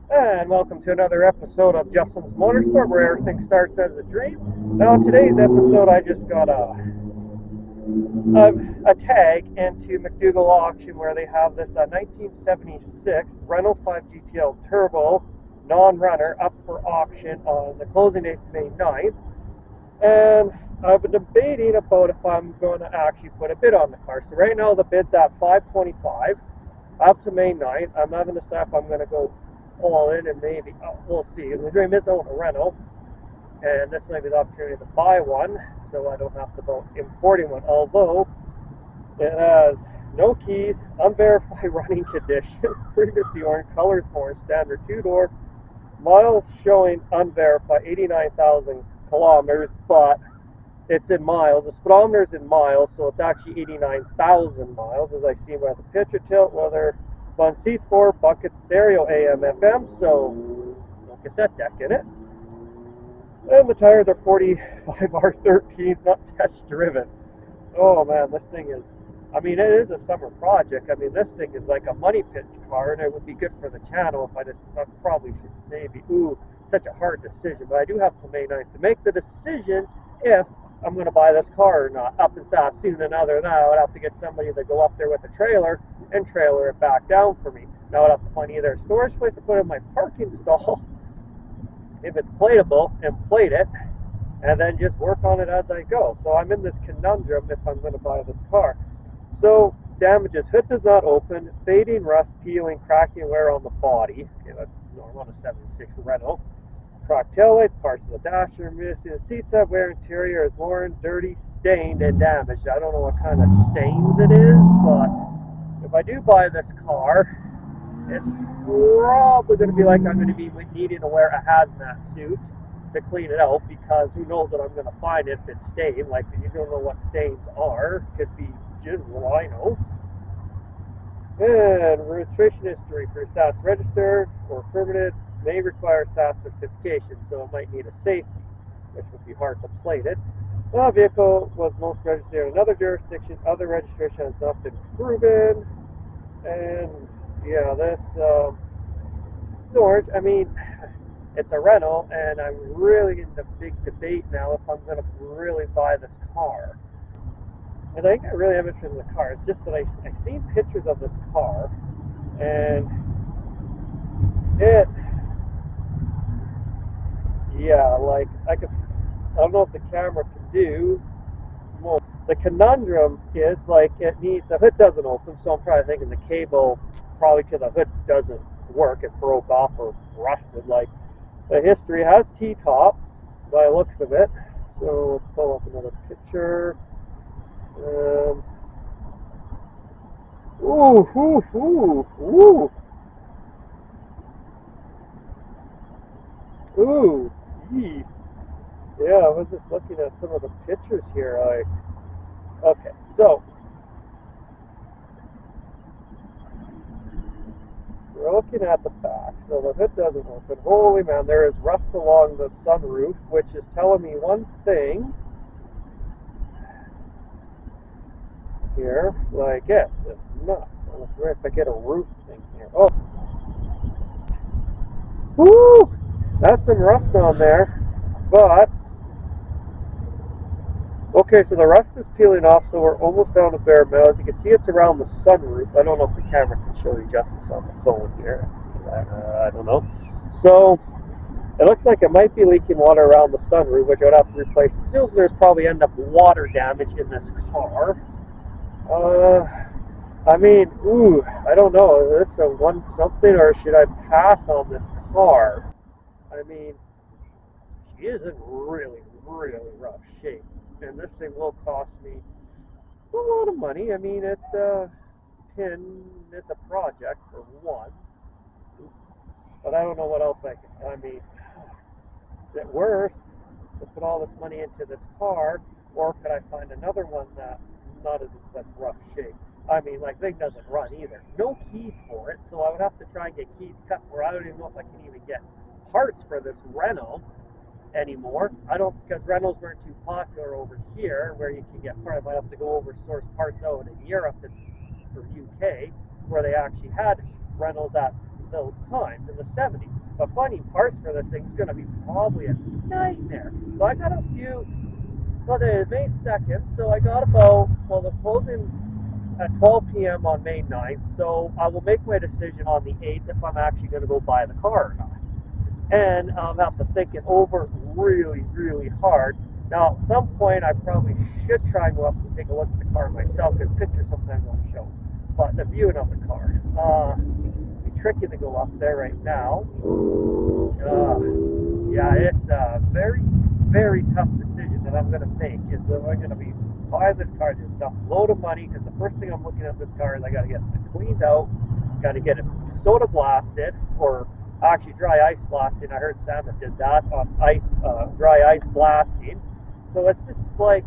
And welcome to another episode of Jeslin Motorsports, where everything starts as a dream. Now, in today's episode, I just got a tag into McDougall Auction where they have this 1976 Renault 5 GTL Turbo non-runner up for auction on the closing date May 9th. And I've been debating about if I'm going to actually put a bid on the car. So right now the bid's at $525 up to May 9th. I'm having to decide if I'm going to go all in and maybe, we'll see. The dream is to own a Renault, and this might be the opportunity to buy one so I don't have to go importing one. Although it has no keys, unverified running condition, previously orange, colors orange, standard two-door, miles showing unverified 89,000 kilometers, but it's in miles. The speedometer's in miles, so it's actually 89,000 miles, as I see by the picture. Tilt, weather, fun seats, 4 buckets, stereo, AM, FM, so no cassette deck in it. And the tires are 45 R13s, not test driven. Oh man, this thing is, I mean, it is a summer project. I mean, this thing is like a money pit car, and it would be good for the channel if I probably should maybe, such a hard decision. But I do have till May 9th to make the decision if I'm going to buy this car or not up in Saskatoon. And other than that, I would have to get somebody to go up there with a trailer and trailer it back down for me. Now I'd have to find either a storage place to put in my parking stall, if it's platable, and plate it, and then just work on it as I go. So I'm in this conundrum if I'm going to buy this car. So damages: hood does not open, fading, rust, peeling, cracking, wear on the body. Okay, that's normal on a 76 Renault. Cracked taillights, parts of the dash are missing. The seats have wear, interior is worn, dirty, stained, and damaged. I don't know what kind of stains it is, but if I do buy this car, it's probably going to be like I'm going to be needing to wear a hazmat suit to clean it out, because who knows what I'm going to find if it's stained. Like, you don't know what stains are. Could be just rhino. And registration history for SAS registered or permitted may require SAS certification, so it might need a safety, which would be hard to plate it. The vehicle was most registered in another jurisdiction. Other registration has not been proven. And yeah, this storage, I mean, it's a Renault, and I'm really in the big debate now if I'm going to really buy this car. And I think I really am interested in the car. It's just that I've seen pictures of this car, and it, yeah, like, I don't know if the camera can do more. The conundrum is, like, the hood doesn't open, so I'm probably thinking the cable probably to the hood doesn't work. It broke off or rusted. Like, the history has T-top by the looks of it. So let's pull up another picture. Ooh, ooh, ooh, ooh. Ooh, yee. Yeah, I was just looking at some of the pictures here. Okay, so we're looking at the back. So the hood doesn't open. Holy man, there is rust along the sunroof, which is telling me one thing here. Like, yes, it's nuts. Let's see if I get a roof thing here. Oh, whoo! That's some rust on there, but okay, so the rust is peeling off, so we're almost down to bare metal. As you can see, it's around the sunroof. I don't know if the camera can show you justice on the phone here. I don't know. So it looks like it might be leaking water around the sunroof, which I would have to replace. Still, there's probably end up water damage in this car. I mean, I don't know. Is this a one something, or should I pass on this car? I mean, she is in really, really rough shape, and this thing will cost me a lot of money. I mean, it's it's a project for one, but I don't know what else I mean, is it worth to put all this money into this car, or could I find another one that not is in such rough shape? I mean, like, thing doesn't run either. No keys for it, so I would have to try and get keys cut, where I don't even know if I can even get parts for this Renault anymore. I don't, because Renaults weren't too popular over here where you can get parts. I might have to go over source parts out in Europe or UK, where they actually had Renaults at those times in the 70s. But finding parts for this thing is going to be probably a nightmare. So I got a few. Well, it's May 2nd, so I got about, well, the closing at 12 p.m. on May 9th, so I will make my decision on the 8th if I'm actually going to go buy the car or not. And I'll have to think it over really, really hard. Now, at some point, I probably should try and go up and take a look at the car myself, because pictures sometimes won't show. But the viewing of the car, it'd be tricky to go up there right now. Yeah, it's a very, very tough decision that I'm going to make. Is that I'm going to be buying this car, just a load of money, because the first thing I'm looking at this car is I got to get it cleaned out, got to get it soda blasted, or actually dry ice blasting. I heard Sam did that on dry ice blasting. So it's just like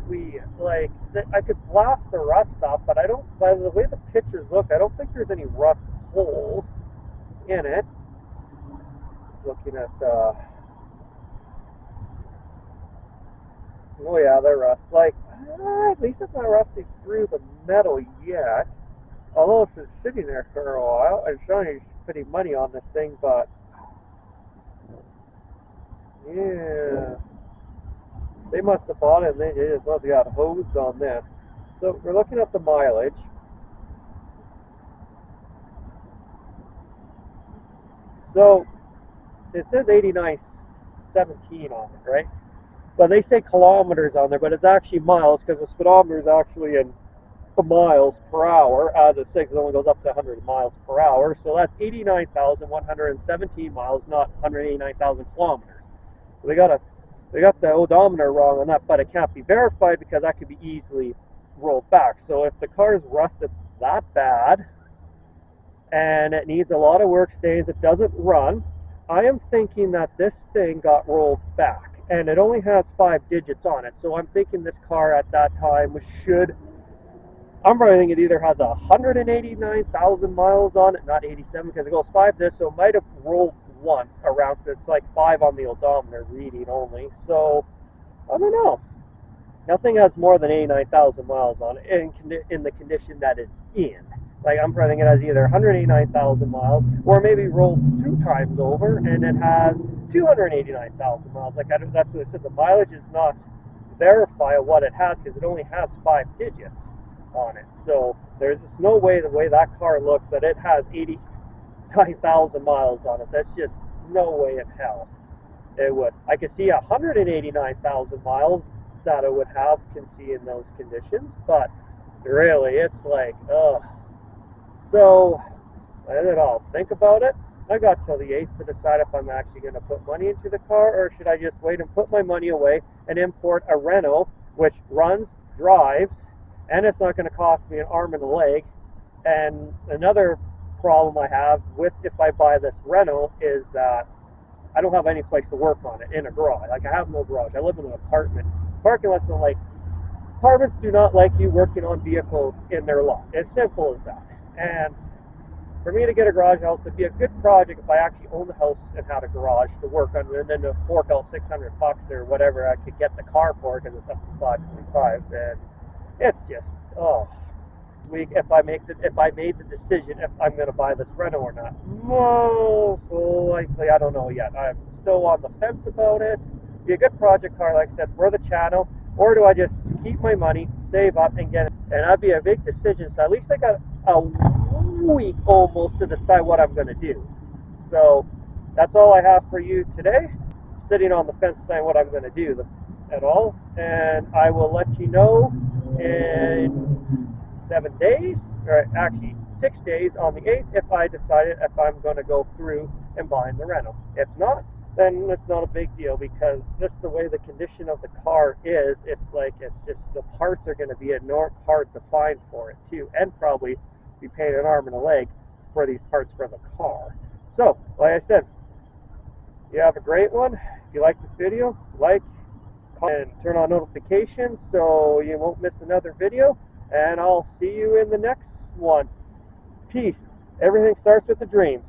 I could blast the rust off, but I don't. By the way the pictures look, I don't think there's any rust holes in it. Looking at oh yeah, they're rust. At least it's not rusting through the metal yet. Although it's been sitting there for a while, I'm showing you putting money on this thing, but yeah, they must have bought it and they just must have got hosed on this. So we're looking at the mileage. So it says 8917 on it, right? But they say kilometers on there, but it's actually miles, because the speedometer is actually in miles per hour. As it says, it only goes up to 100 miles per hour. So that's 89,117 miles, not 189,000 kilometers. So they got the odometer wrong on that, but it can't be verified because that could be easily rolled back. So if the car is rusted that bad and it needs a lot of work stains, it doesn't run, I am thinking that this thing got rolled back, and it only has 5 digits on it. So I'm thinking this car at that time I'm probably thinking it either has 189,000 miles on it, not 87, because it goes 5 this, so it might have rolled once around, so it's like 5 on the odometer reading only. So I don't know. Nothing has more than 89,000 miles on it in the condition that it's in. Like, I'm probably thinking it has either 189,000 miles, or maybe rolled 2 times over and it has 289,000 miles. Like, that's what it said. The mileage is not verified what it has, because it only has 5 digits on it. So there's just no way, the way that car looks, that it has 89,000 miles on it. That's just no way in hell it would. I could see 189,000 miles that it would have, can see in those conditions, but really it's like, ugh. So I don't know, think about it. I got till the 8th to decide if I'm actually going to put money into the car, or should I just wait and put my money away and import a Renault, which runs, drives, and it's not going to cost me an arm and a leg. And another problem I have with, if I buy this Renault, is that I don't have any place to work on it in a garage. Like, I have no garage. I live in an apartment. Parking lots don't like, apartments do not like you working on vehicles in their lot. As simple as that. And for me to get a garage house, it'd be a good project if I actually owned the house and had a garage to work on, and then to fork out $600 or whatever I could get the car for, because it's up to $525. And it's just, if I made the decision if I'm going to buy this Renault or not. Most likely, I don't know yet. I'm still on the fence about it. Be a good project car, like I said, for the channel, or do I just keep my money, save up, and get it? And that'd be a big decision. So at least I got a week almost to decide what I'm going to do. So that's all I have for you today. Sitting on the fence saying what I'm going to do at all, and I will let you know in 7 days, or actually 6 days, on the 8th, if I decided if I'm going to go through and buying the Renault. If not, then it's not a big deal, because just the way the condition of the car is, it's just the parts are going to be hard to find for it too, and probably be paying an arm and a leg for these parts for the car. So, like I said, you have a great one. If you like this video, like, comment, and turn on notifications so you won't miss another video. And I'll see you in the next one. Peace. Everything starts with a dream.